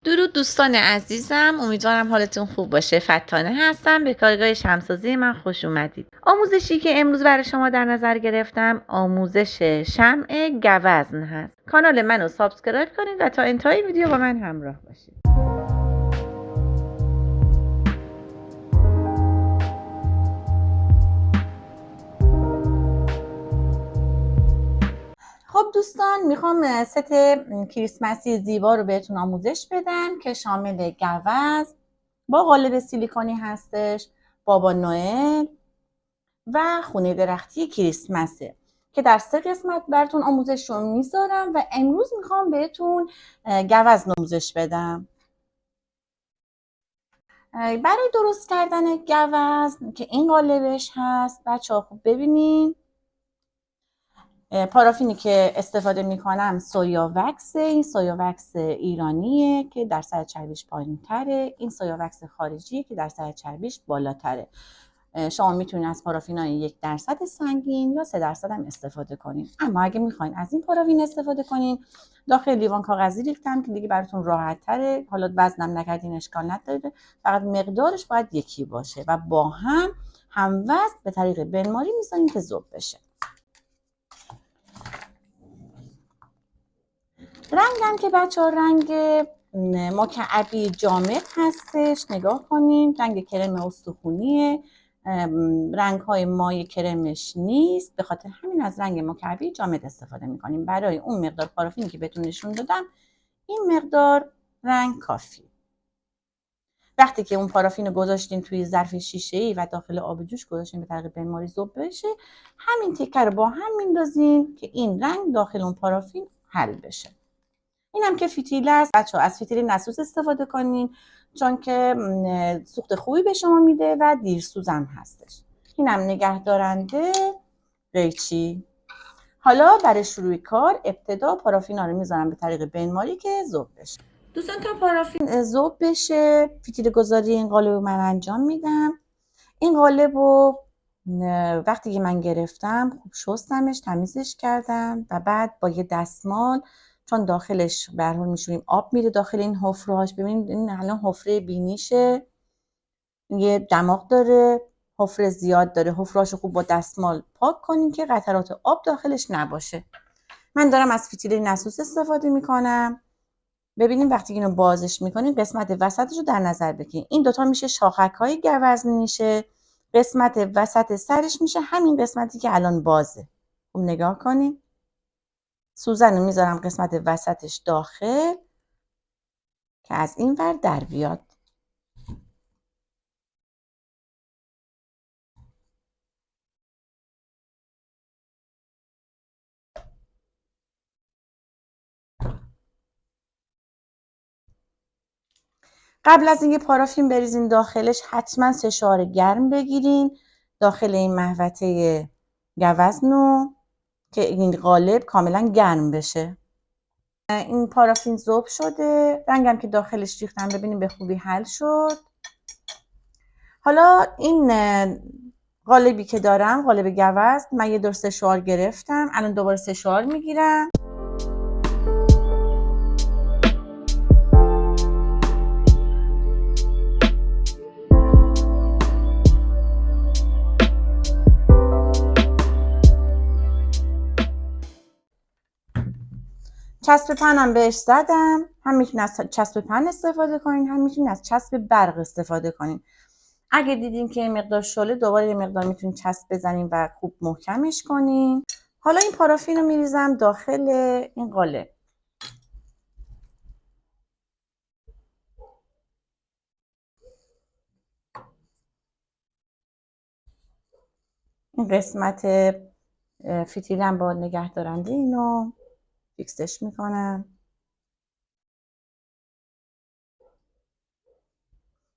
درود دوستان عزیزم، امیدوارم حالتون خوب باشه. فتانه هستم، به کارگاه شمسازی من خوش اومدید. آموزشی که امروز برای شما در نظر گرفتم آموزش شمع گوزن هست. کانال منو سابسکرایب کنید و تا انتهای ویدیو با من همراه باشید. خب دوستان، میخوام ست کریسمسی زیبا رو بهتون آموزش بدم که شامل گوزن با قالب سیلیکونی هستش، بابا نوئل و خونه درختی کریسمسه که در 3 قسمت براتون آموزش رو میذارم و امروز میخوام بهتون گوزن آموزش بدم. برای درست کردن گوزن که این قالبش هست بچه ها، خوب ببینین پارافینی که استفاده میکنم سویا وکس. این سویا وکس ایرانیه که درصد چربیش پایین تره، این سویا وکس خارجیه که درصد چربیش بالاتره. شما میتونید از پارافینای 1% سنگین یا 3% هم استفاده کنین، اما اگه میخواین از این پارافین استفاده کنین داخل لیوان کاغذی ریختم که دیگه براتون راحت تره. حالا وزنم نکردین اشکال نداره، فقط مقدارش باید یکی باشه و با هم وزن به طریق بنماری میذارین که ذوب بشه. رنگم که بچه ها رنگ مکعبی جامد هستش، نگاه کنین رنگ کرم استخونیه، رنگ های مای کرمش نیست، به خاطر همین از رنگ مکعبی جامد استفاده میکنیم. برای اون مقدار پارافینی که بهتون نشون دادم این مقدار رنگ کافی. وقتی که اون پارافین رو گذاشتین توی ظرف شیشه‌ای و داخل آب جوش گذاشتین به طریق بنماری ذوب بشه، همین تکه رو با هم میندازین که این رنگ داخل اون پارافین حل بشه. این هم که فتیله است بچه‌ها، از فتیله نسوز استفاده کنین چون که سوخت خوبی به شما میده و دیرسوزم هستش. اینم نگهدارنده قیچی. حالا برای شروع کار ابتدا پارافینا رو میذارم به طریق بنماری که ذوب بشه. دوستان تا پارافین ذوب بشه فتیله گذاری این قالب رو من انجام میدم. این قالب رو وقتی که من گرفتم خوب شستمش، تمیزش کردم و بعد با یه دستمال، چون داخلش به هر حال میشوریم آب میره داخل این حفره‌هاش. ببینید این الان حفره بینیشه، یه دماغ داره، حفره زیاد داره. حفره‌هاشو خوب با دستمال پاک کنین که قطرات آب داخلش نباشه. من دارم از فتیله نسوس استفاده میکنم. ببینیم وقتی اینو بازش میکنیم قسمت وسطش رو در نظر بگیریم. این دوتا میشه شاخک‌های گوزن، میشه قسمت وسط سرش، میشه همین قسمتی که الان بازه. خب نگاه کنیم، سوزن رو میذارم قسمت وسطش داخل که از این ور در بیاد. قبل از اینکه پارافین بریزین داخلش حتما سشوار گرم بگیرین داخل این محوطه گوزن رو که این قالب کاملا گرم بشه. این پارافین ذوب شده، رنگم که داخلش ریختم ببینیم به خوبی حل شد. حالا این قالبی که دارم، قالب گوزن، من یه دور سشوار گرفتم، الان دوباره سشوار میگیرم. چسب پنم بهش زدم. هم میتونید از چسب پن استفاده کنین، هم میتونید از چسب برق استفاده کنین. اگه دیدین که این مقدار شله دوباره یه مقدار میتونید چسب بزنین و خوب محکمش کنین. حالا این پارافین رو میریزم داخل این قالب. این قسمت فتیلم با نگهدارنده اینو فیکسش میکنم.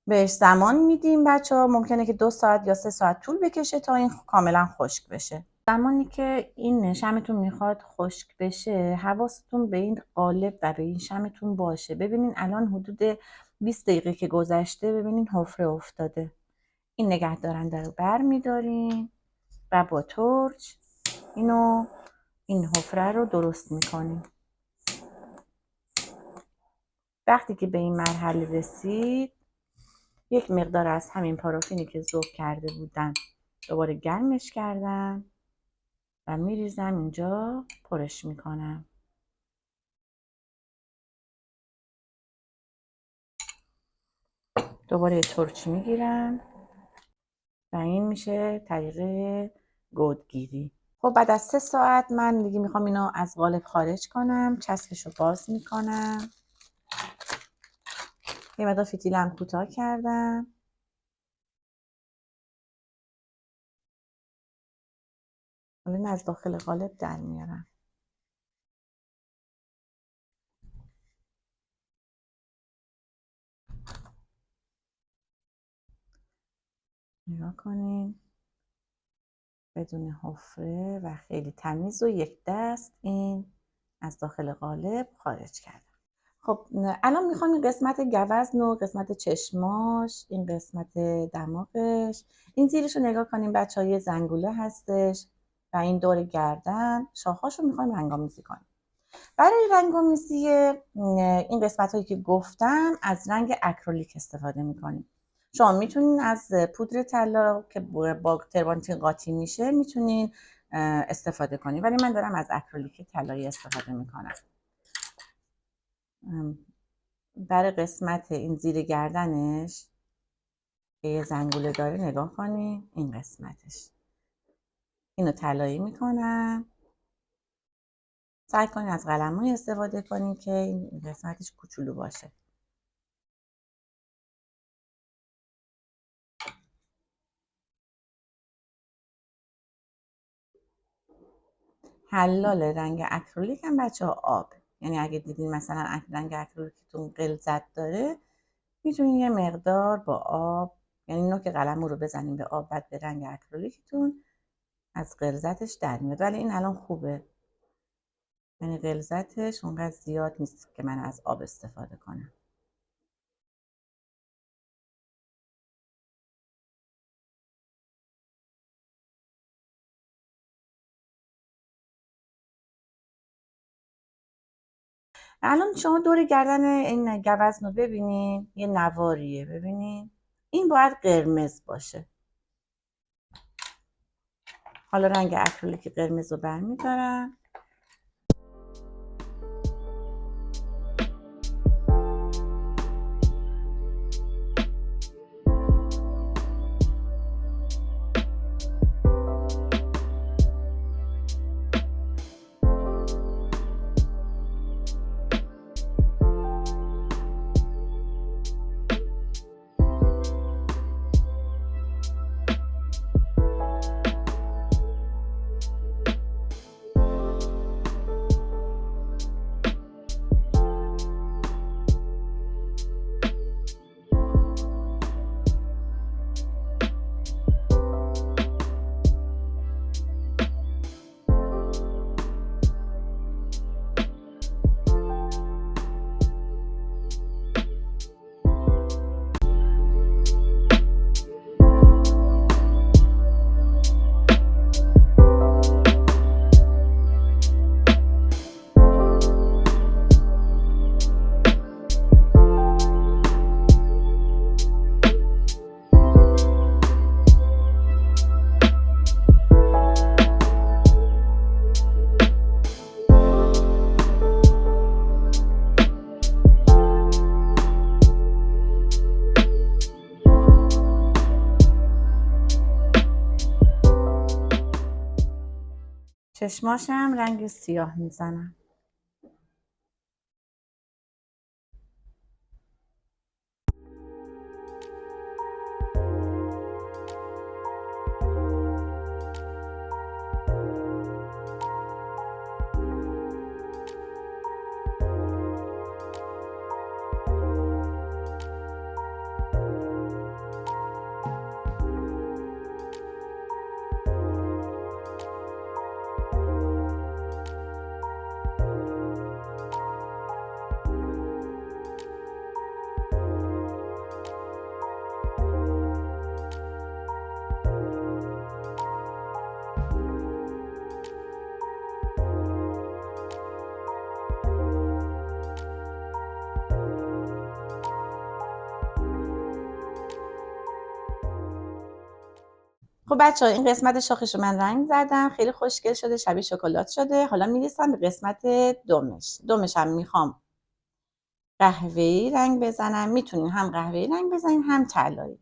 بهش زمان میدیم بچه ها، ممکنه که 2 ساعت یا 3 ساعت طول بکشه تا این کاملا خشک بشه. زمانی که این شمعتون میخواد خشک بشه حواستون به این قالب و به این شمعتون باشه. ببینین الان حدود 20 دقیقه که گذشته، ببینین حفره افتاده. این نگهدارنده رو بر میداریم و با ترچ این حفره رو درست میکنیم. وقتی که به این مرحله رسید یک مقدار از همین پارافینی که ذوب کرده بودم دوباره گرمش کردم و میریزم اینجا پرش میکنم. دوباره ترچ میگیرم و این میشه طریقه گودگیری. خب بعد از 3 ساعت من دیگه میخوام اینو از قالب خارج کنم. چسبشو باز میکنم. یه مقدار فتیلم کوتاه کردم. حالا این از داخل قالب در میارم. نگاه کنین بدون حفره و خیلی تمیز و یک دست این از داخل قالب خارج کردم. خب الان میخوام این قسمت گوزن و قسمت چشماش، این قسمت دماغش، این زیرش رو نگاه کنیم بچه های زنگوله هستش و این دور گردن شاخهاش رو میخوایم رنگامیزی کنیم. برای رنگامیزی این قسمت هایی که گفتم از رنگ اکریلیک استفاده میکنیم. شما میتونین از پودر طلا که با تربانتین قاطی میشه میتونین استفاده کنین، ولی من دارم از اکریلیک طلایی استفاده میکنم. برای قسمت این زیر گردنش که یه زنگوله داره نگاه کنین، این قسمتش اینو طلایی میکنم. سعی کنین از قلم‌های استفاده کنین که این قسمتش کوچولو باشه. حلال رنگ اکریلیک هم بچه ها آب، یعنی اگه دیدین مثلا رنگ اکریلیکتون غلظت داره میتونین یه مقدار با آب، یعنی نوک قلم رو بزنین به آب بعد به رنگ اکریلیکتون از غلظتش در میاد. ولی این الان خوبه، یعنی غلظتش اونقدر زیاد نیست که من از آب استفاده کنم. الان شما دور گردن این گوزن رو ببینین، یه نواریه، ببینین این باید قرمز باشه. حالا رنگ اکریلیک قرمز رو برمیدارم. چشماشم رنگ سیاه میزنم. خب بچه‌ها این قسمت شاخش رو من رنگ زدم، خیلی خوشگل شده، شبیه شکلات شده. حالا میرسم به قسمت دومش هم میخوام قهوه‌ای رنگ بزنم. میتونین هم قهوه‌ای رنگ بزنین هم طلایی.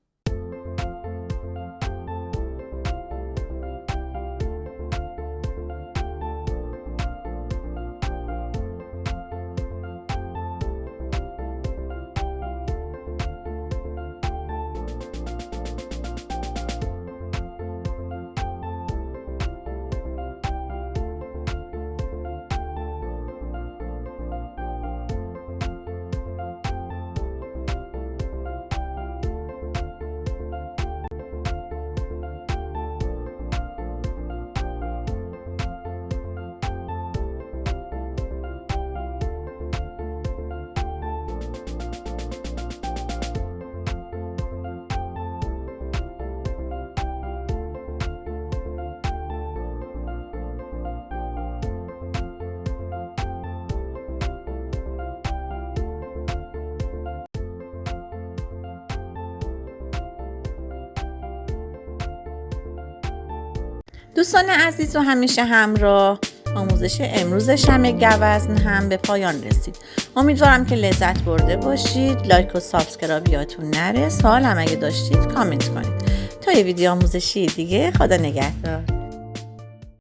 دوستان عزیز و همیشه همراه، آموزش امروز شمع گوزن هم به پایان رسید. امیدوارم که لذت برده باشید. لایک و سابسکرایب یادتون نره. سوال هم اگه داشتید کامنت کنید. تا یه ویدیو آموزشی دیگه، خدا نگهدار.